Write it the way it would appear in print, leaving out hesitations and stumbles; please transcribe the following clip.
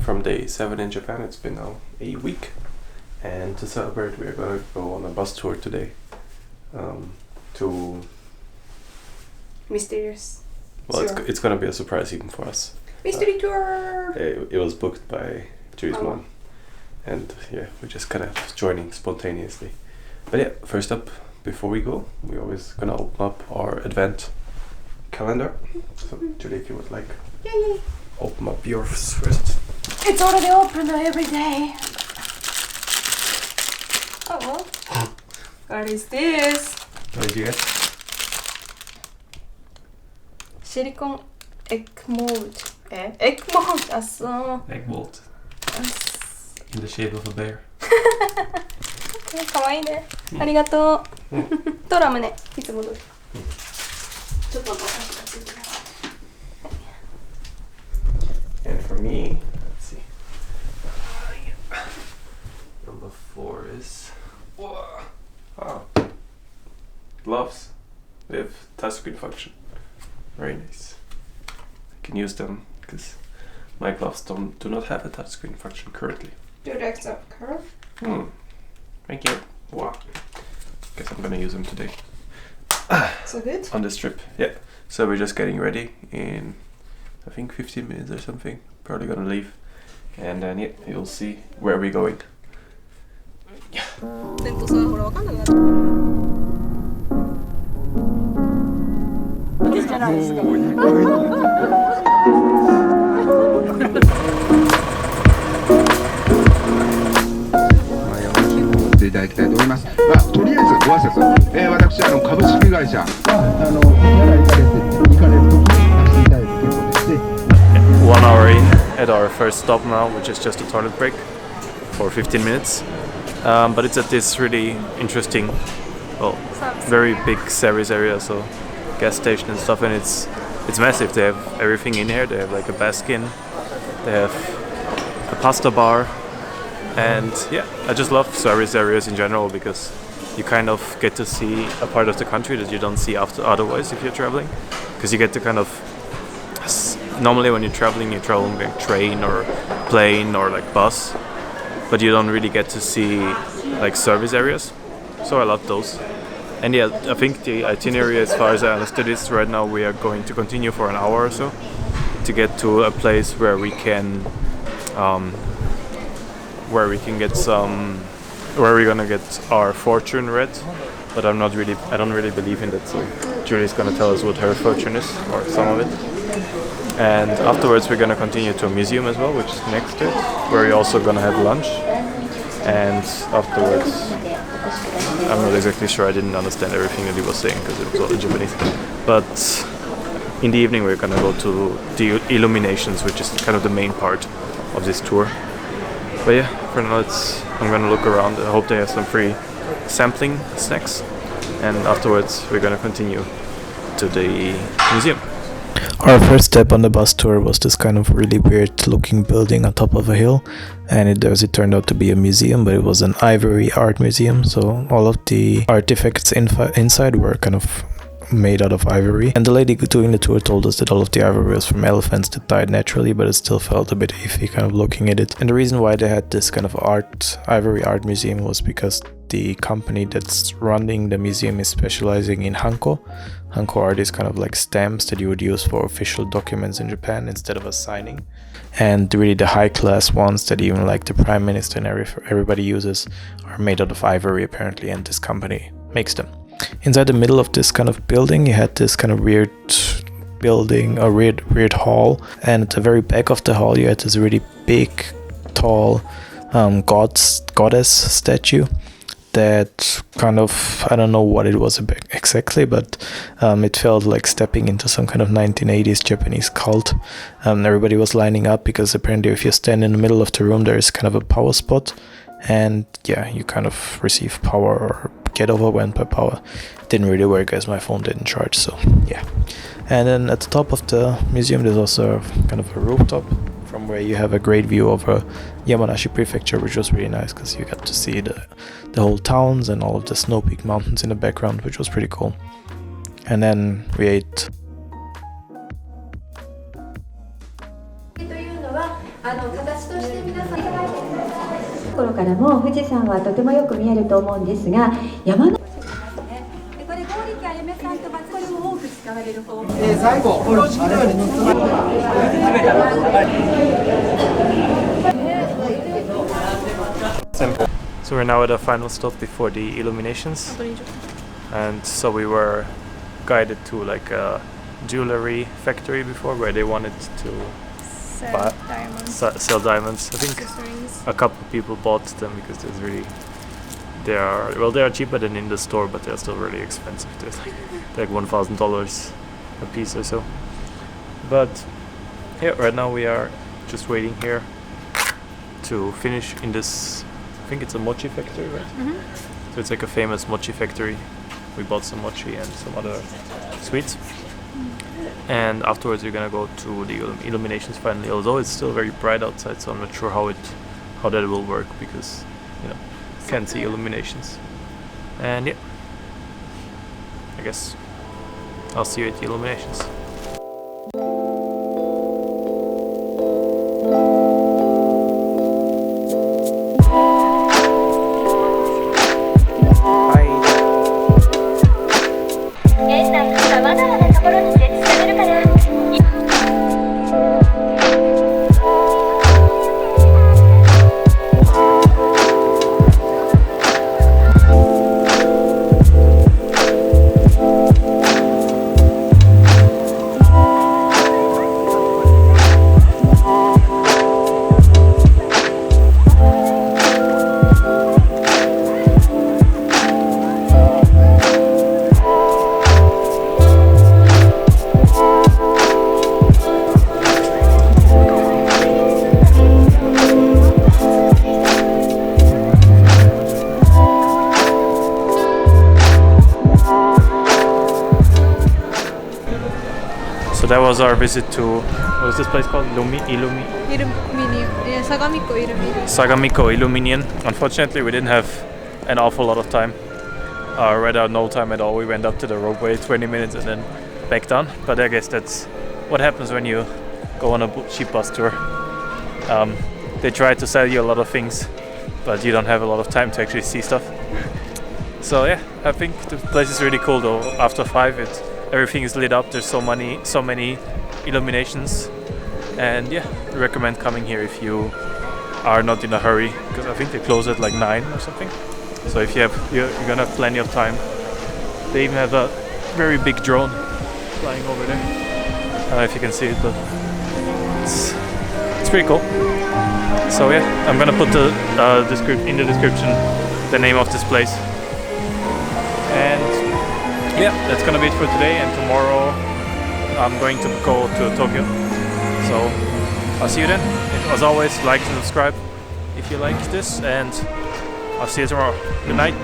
returning from day 7 in Japan. It's been now a week, and to celebrate we're going to go on a bus tour today to... Mysterious. Well, it's going to be a surprise even for us. Mystery tour! It was booked by Judy's mom, and yeah, we're just kind of joining spontaneously. But yeah, first up, before we go, we're always going to open up our advent calendar. So Judy, if you would like, open up yours first. It's already open every day. Oh, what is this? What did you get? Silicone egg mold. Egg mold, alltså. Egg mold. In the shape of a bear. かわいいね。ありがとう。ドラムね、いつも通り。ちょっと待ってください。And for me, let's see. Number 4 is gloves with touchscreen function. Very nice. I can use them because my gloves do not have a touchscreen function currently. Do you like the curve? Thank you. Wow. Guess I'm gonna use them today. So good? On this trip, yeah. So we're just getting ready in, I think 15 minutes or something. Probably gonna leave, and then yeah, you'll see where we're going. Yeah. じゃないですか。いただきたいと思います。とりあえずご挨拶、私株式会社手洗い行かれる時に出していただいて結構ですね。 1 hour in at our first stop now, which is just a toilet break for 15 minutes. But it's at this really interesting, well, very big service area, so gas station and stuff, and it's massive. They have everything in here. They have like a baskin, they have a pasta bar, and yeah, I just love service areas in general because you kind of get to see a part of the country that you don't see otherwise if you're traveling, because you get to kind of, normally when you're traveling like train or plane or like bus, but you don't really get to see like service areas, so I love those. And yeah, I think the itinerary, as far as I understood, is right now we are going to continue for an hour or so to get to a place where we can get some, where we're gonna get our fortune read. But I don't really believe in that, so Julie's gonna tell us what her fortune is, or some of it. And afterwards we're gonna continue to a museum as well, which is next to it, where we're also gonna have lunch. And afterwards, I'm not exactly sure, I didn't understand everything that he was saying because it was all in Japanese. But in the evening we're gonna go to the illuminations, which is kind of the main part of this tour. But yeah, for now I'm gonna look around. I hope they have some free sampling snacks. And afterwards we're gonna continue to the museum. Our first step on the bus tour was this kind of really weird looking building on top of a hill, and it turned out to be a museum, but it was an ivory art museum, so all of the artifacts inside were kind of made out of ivory. And the lady doing the tour told us that all of the ivory was from elephants that died naturally, but it still felt a bit iffy kind of looking at it. And the reason why they had this kind of ivory art museum was because the company that's running the museum is specializing in hanko. Hanko art is kind of like stamps that you would use for official documents in Japan instead of a signing. And really the high class ones that even like the prime minister and everybody uses are made out of ivory apparently, and this company makes them. Inside the middle of this kind of building you had this kind of weird building, a weird hall, and at the very back of the hall you had this really big, tall goddess statue that kind of, I don't know what it was exactly, but it felt like stepping into some kind of 1980s Japanese cult. Everybody was lining up because apparently if you stand in the middle of the room there is kind of a power spot, and yeah, you kind of receive power or get overwhelmed by power. It didn't really work as my phone didn't charge, so yeah. And then at the top of the museum there's also kind of a rooftop from where you have a great view over Yamanashi prefecture, which was really nice because you got to see the whole towns and all of the snow-peaked mountains in the background, which was pretty cool. And then we ate. というのは正しとして皆さんところからも富士山はとてもよく見えると思うんですが、山のこれ剛力あやめさんとバツコリも多く使われる方法。最後これを敷きのように包む。 So we're now at our final stop before the illuminations, and so we were guided to like a jewelry factory before where they wanted to sell diamonds. I think a couple of people bought them because there's really they are cheaper than in the store, but they're still really expensive. They're like $1,000 a piece or so. But yeah, right now we are just waiting here to finish in this. I think it's a Mochi Factory, right? So it's like a famous Mochi Factory. We bought some mochi and some other sweets. And afterwards we're gonna go to the illuminations finally. Although it's still very bright outside, so I'm not sure how that will work because can't see illuminations. And yeah, I guess I'll see you at the illuminations. So that was our visit to, what was this place called? Sagamiko Illuminion. Unfortunately, we didn't have an awful lot of time. Rather, no time at all. We went up to the ropeway 20 minutes and then back down. But I guess that's what happens when you go on a cheap bus tour. They try to sell you a lot of things, but you don't have a lot of time to actually see stuff. So yeah, I think the place is really cool though. After 5, everything is lit up. There's so many illuminations, and yeah, I recommend coming here if you are not in a hurry, because I think they close at like 9 or something. So if you're gonna have plenty of time. They even have a very big drone flying over there. I don't know if you can see it, but it's pretty cool. So yeah, I'm gonna put in the description the name of this place. And yeah, that's gonna be it for today, and tomorrow I'm going to go to Tokyo. So I'll see you then. As always, like and subscribe if you like this, and I'll see you tomorrow. Good night.